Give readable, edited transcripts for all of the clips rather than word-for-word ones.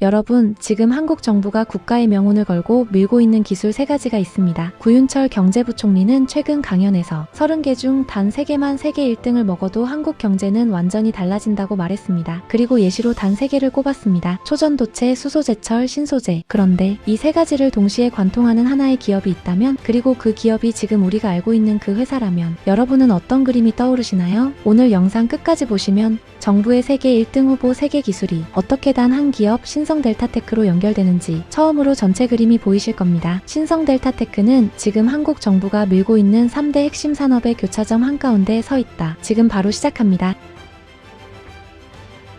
여러분, 지금 한국 정부가 국가의 명운을 걸고 밀고 있는 기술 3가지가 있습니다. 구윤철 경제부총리는 최근 강연에서 30개 중 단 3개만 세계 1등을 먹어도 한국 경제는 완전히 달라진다고 말했습니다. 그리고 예시로 단 3개를 꼽았습니다. 초전도체, 수소제철, 신소재. 그런데 이 3가지를 동시에 관통하는 하나의 기업이 있다면, 그리고 그 기업이 지금 우리가 알고 있는 그 회사라면 여러분은 어떤 그림이 떠오르시나요? 오늘 영상 끝까지 보시면 정부의 세계 1등 후보 3개 기술이 어떻게 단 한 기업 신성델타테크로 연결되는지 처음으로 전체 그림이 보이실 겁니다. 신성델타테크는 지금 한국 정부가 밀고 있는 3대 핵심 산업의 교차점 한가운데 서 있다. 지금 바로 시작합니다.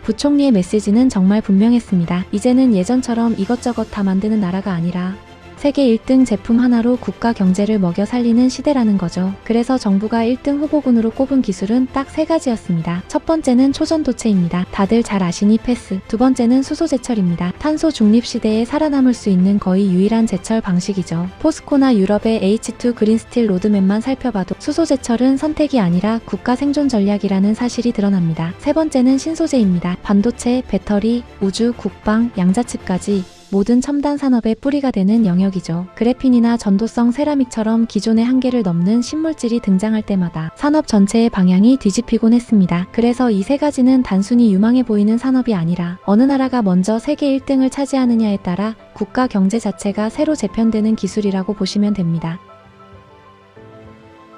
부총리의 메시지는 정말 분명했습니다. 이제는 예전처럼 이것저것 다 만드는 나라가 아니라 세계 1등 제품 하나로 국가 경제를 먹여 살리는 시대라는 거죠. 그래서 정부가 1등 후보군으로 꼽은 기술은 딱 3가지였습니다. 첫 번째는 초전도체입니다. 다들 잘 아시니 패스. 두 번째는 수소제철입니다. 탄소 중립 시대에 살아남을 수 있는 거의 유일한 제철 방식이죠. 포스코나 유럽의 H2 그린스틸 로드맵만 살펴봐도 수소제철은 선택이 아니라 국가 생존 전략이라는 사실이 드러납니다. 세 번째는 신소재입니다. 반도체, 배터리, 우주, 국방, 양자칩까지 모든 첨단 산업의 뿌리가 되는 영역이죠. 그래핀이나 전도성 세라믹처럼 기존의 한계를 넘는 신물질이 등장할 때마다 산업 전체의 방향이 뒤집히곤 했습니다. 그래서 이 3가지는 단순히 유망해 보이는 산업이 아니라 어느 나라가 먼저 세계 1등을 차지하느냐에 따라 국가 경제 자체가 새로 재편되는 기술이라고 보시면 됩니다.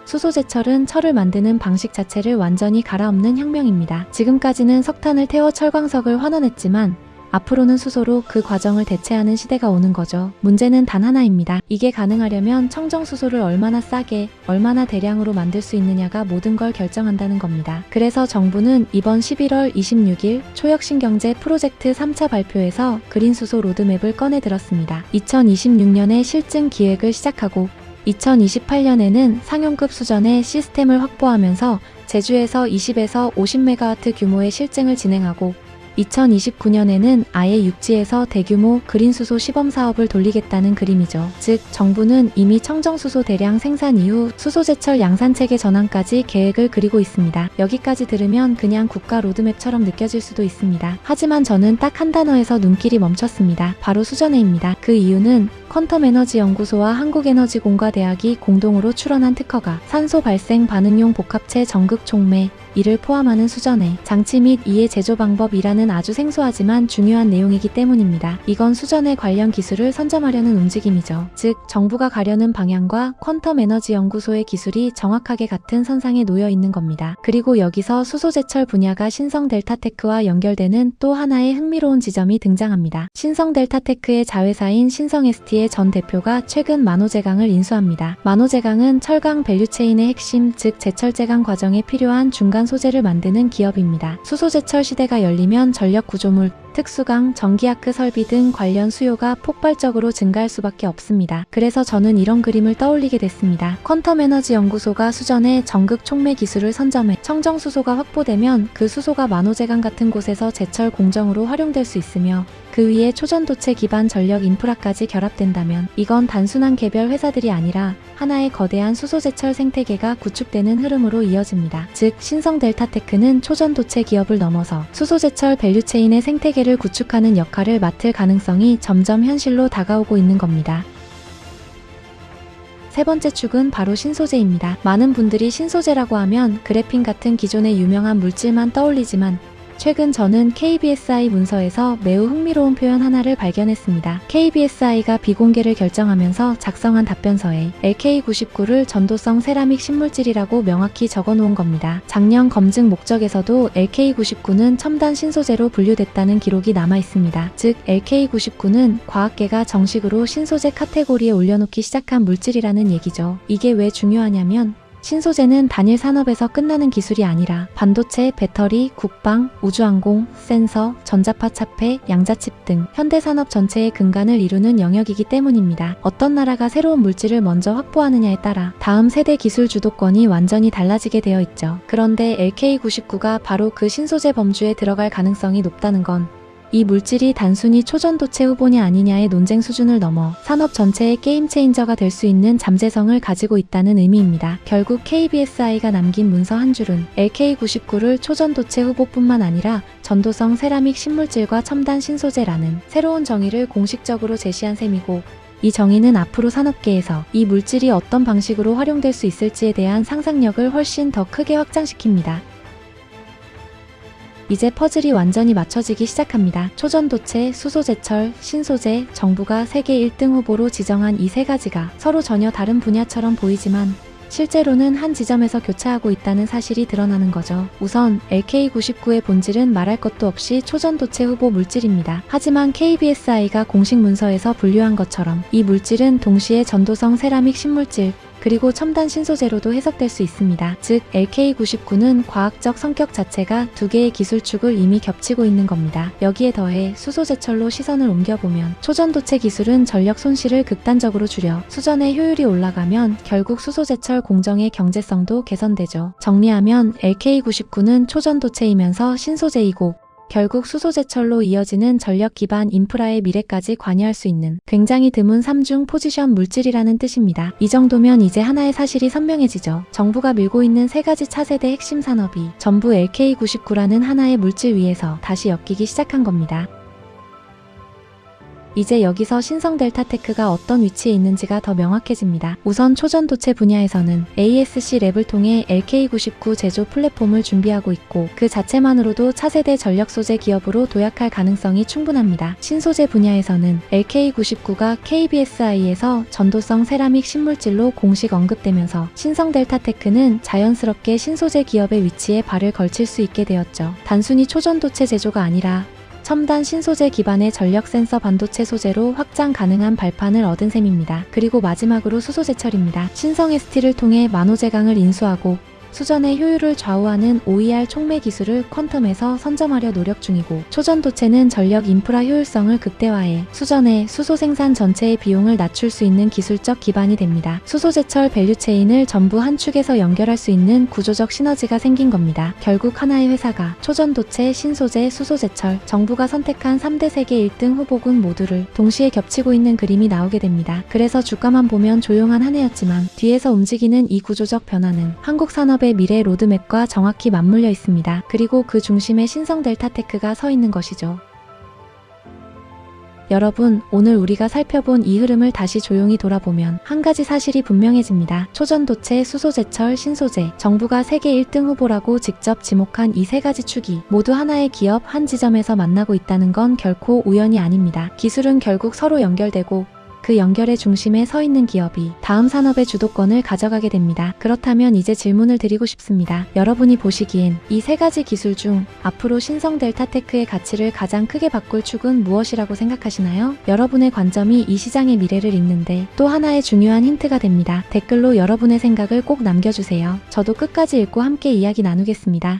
수소제철은 철을 만드는 방식 자체를 완전히 갈아엎는 혁명입니다. 지금까지는 석탄을 태워 철광석을 환원했지만 앞으로는 수소로 그 과정을 대체하는 시대가 오는 거죠. 문제는 단 하나입니다. 이게 가능하려면 청정수소를 얼마나 싸게, 얼마나 대량으로 만들 수 있느냐가 모든 걸 결정한다는 겁니다. 그래서 정부는 이번 11월 26일 초혁신경제 프로젝트 3차 발표에서 그린수소 로드맵을 꺼내 들었습니다. 2026년에 실증 기획을 시작하고 2028년에는 상용급 수준의 시스템을 확보하면서 제주에서 20에서 50메가와트 규모의 실증을 진행하고 2029년에는 아예 육지에서 대규모 그린수소 시범 사업을 돌리겠다는 그림이죠. 즉, 정부는 이미 청정수소 대량 생산 이후 수소제철 양산체계 전환까지 계획을 그리고 있습니다. 여기까지 들으면 그냥 국가 로드맵처럼 느껴질 수도 있습니다. 하지만 저는 딱 한 단어에서 눈길이 멈췄습니다. 바로 수전해입니다. 그 이유는 퀀텀에너지연구소와 한국에너지공과대학이 공동으로 출원한 특허가 산소 발생 반응용 복합체 전극 촉매, 이를 포함하는 수전해, 장치 및 이의 제조 방법이라는 아주 생소하지만 중요한 내용이기 때문입니다. 이건 수전해 관련 기술을 선점하려는 움직임이죠. 즉, 정부가 가려는 방향과 퀀텀에너지연구소의 기술이 정확하게 같은 선상에 놓여 있는 겁니다. 그리고 여기서 수소제철 분야가 신성델타테크와 연결되는 또 하나의 흥미로운 지점이 등장합니다. 신성델타테크의 자회사인 신성ST의 전 대표가 최근 만호제강을 인수합니다. 만호제강은 철강 밸류체인의 핵심, 즉 제철제강 과정에 필요한 중간 소재를 만드는 기업입니다. 수소제철 시대가 열리면 전력 구조물, 특수강, 전기아크 설비 등 관련 수요가 폭발적으로 증가할 수밖에 없습니다. 그래서 저는 이런 그림을 떠올리게 됐습니다. 퀀텀에너지연구소가 수전해 전극 촉매 기술을 선점해 청정수소가 확보되면 그 수소가 만호제강 같은 곳에서 제철 공정으로 활용될 수 있으며 그 위에 초전도체 기반 전력 인프라까지 결합된다면 이건 단순한 개별 회사들이 아니라 하나의 거대한 수소제철 생태계가 구축되는 흐름으로 이어집니다. 즉, 신성델타테크는 초전도체 기업을 넘어서 수소제철 밸류체인의 생태계를 구축하는 역할을 맡을 가능성이 점점 현실로 다가오고 있는 겁니다. 세 번째 축은 바로 신소재입니다. 많은 분들이 신소재라고 하면 그래핀 같은 기존의 유명한 물질만 떠올리지만 최근 저는 KBSI 문서에서 매우 흥미로운 표현 하나를 발견했습니다. KBSI가 비공개를 결정하면서 작성한 답변서에 LK99를 전도성 세라믹 신물질이라고 명확히 적어놓은 겁니다. 작년 검증 목적에서도 LK99는 첨단 신소재로 분류됐다는 기록이 남아있습니다. 즉, LK99는 과학계가 정식으로 신소재 카테고리에 올려놓기 시작한 물질이라는 얘기죠. 이게 왜 중요하냐면 신소재는 단일 산업에서 끝나는 기술이 아니라 반도체, 배터리, 국방, 우주항공, 센서, 전자파 차폐, 양자칩 등 현대산업 전체의 근간을 이루는 영역이기 때문입니다. 어떤 나라가 새로운 물질을 먼저 확보하느냐에 따라 다음 세대 기술 주도권이 완전히 달라지게 되어 있죠. 그런데 LK99가 바로 그 신소재 범주에 들어갈 가능성이 높다는 건 이 물질이 단순히 초전도체 후보냐 아니냐의 논쟁 수준을 넘어 산업 전체의 게임 체인저가 될 수 있는 잠재성을 가지고 있다는 의미입니다. 결국 KBSI가 남긴 문서 한 줄은 LK99를 초전도체 후보뿐만 아니라 전도성 세라믹 신물질과 첨단 신소재라는 새로운 정의를 공식적으로 제시한 셈이고, 이 정의는 앞으로 산업계에서 이 물질이 어떤 방식으로 활용될 수 있을지에 대한 상상력을 훨씬 더 크게 확장시킵니다. 이제 퍼즐이 완전히 맞춰지기 시작합니다. 초전도체, 수소제철, 신소재, 정부가 세계 1등 후보로 지정한 이 세 가지가 서로 전혀 다른 분야처럼 보이지만 실제로는 한 지점에서 교차하고 있다는 사실이 드러나는 거죠. 우선 LK99의 본질은 말할 것도 없이 초전도체 후보 물질입니다. 하지만 KBSI가 공식 문서에서 분류한 것처럼 이 물질은 동시에 전도성 세라믹 신물질, 그리고 첨단 신소재로도 해석될 수 있습니다. 즉 LK99는 과학적 성격 자체가 두 개의 기술축을 이미 겹치고 있는 겁니다. 여기에 더해 수소제철로 시선을 옮겨보면 초전도체 기술은 전력 손실을 극단적으로 줄여 수전의 효율이 올라가면 결국 수소제철 공정의 경제성도 개선되죠. 정리하면 LK99는 초전도체이면서 신소재이고 결국 수소제철로 이어지는 전력 기반 인프라의 미래까지 관여할 수 있는 굉장히 드문 3중 포지션 물질이라는 뜻입니다. 이 정도면 이제 하나의 사실이 선명해지죠. 정부가 밀고 있는 세 가지 차세대 핵심 산업이 전부 LK99라는 하나의 물질 위에서 다시 엮이기 시작한 겁니다. 이제 여기서 신성 델타테크가 어떤 위치에 있는지가 더 명확해집니다. 우선 초전도체 분야에서는 ASC랩을 통해 LK99 제조 플랫폼을 준비하고 있고 그 자체만으로도 차세대 전력 소재 기업으로 도약할 가능성이 충분합니다. 신소재 분야에서는 LK99가 KBSI에서 전도성 세라믹 신물질로 공식 언급되면서 신성 델타테크는 자연스럽게 신소재 기업의 위치에 발을 걸칠 수 있게 되었죠. 단순히 초전도체 제조가 아니라 첨단 신소재 기반의 전력 센서 반도체 소재로 확장 가능한 발판을 얻은 셈입니다. 그리고 마지막으로 수소제철입니다. 신성 ST를 통해 만호제강을 인수하고 수전의 효율을 좌우하는 OER 촉매 기술을 퀀텀에서 선점하려 노력 중이고, 초전도체는 전력 인프라 효율성을 극대화해 수전의 수소 생산 전체의 비용을 낮출 수 있는 기술적 기반이 됩니다. 수소제철 밸류체인을 전부 한 축에서 연결할 수 있는 구조적 시너지가 생긴 겁니다. 결국 하나의 회사가 초전도체, 신소재, 수소제철, 정부가 선택한 3대 세계 1등 후보군 모두를 동시에 겹치고 있는 그림이 나오게 됩니다. 그래서 주가만 보면 조용한 한 해였지만 뒤에서 움직이는 이 구조적 변화는 한국 산업의 미래 로드맵과 정확히 맞물려 있습니다. 그리고 그 중심에 신성 델타테크가 서 있는 것이죠. 여러분, 오늘 우리가 살펴본 이 흐름을 다시 조용히 돌아보면 한 가지 사실이 분명해집니다. 초전도체, 수소제철, 신소재, 정부가 세계 1등 후보라고 직접 지목한 이 세 가지 축이 모두 하나의 기업, 한 지점에서 만나고 있다는 건 결코 우연이 아닙니다. 기술은 결국 서로 연결되고 그 연결의 중심에 서 있는 기업이 다음 산업의 주도권을 가져가게 됩니다. 그렇다면 이제 질문을 드리고 싶습니다. 여러분이 보시기엔 이 세 가지 기술 중 앞으로 신성 델타테크의 가치를 가장 크게 바꿀 축은 무엇이라고 생각하시나요? 여러분의 관점이 이 시장의 미래를 읽는데 또 하나의 중요한 힌트가 됩니다. 댓글로 여러분의 생각을 꼭 남겨주세요. 저도 끝까지 읽고 함께 이야기 나누겠습니다.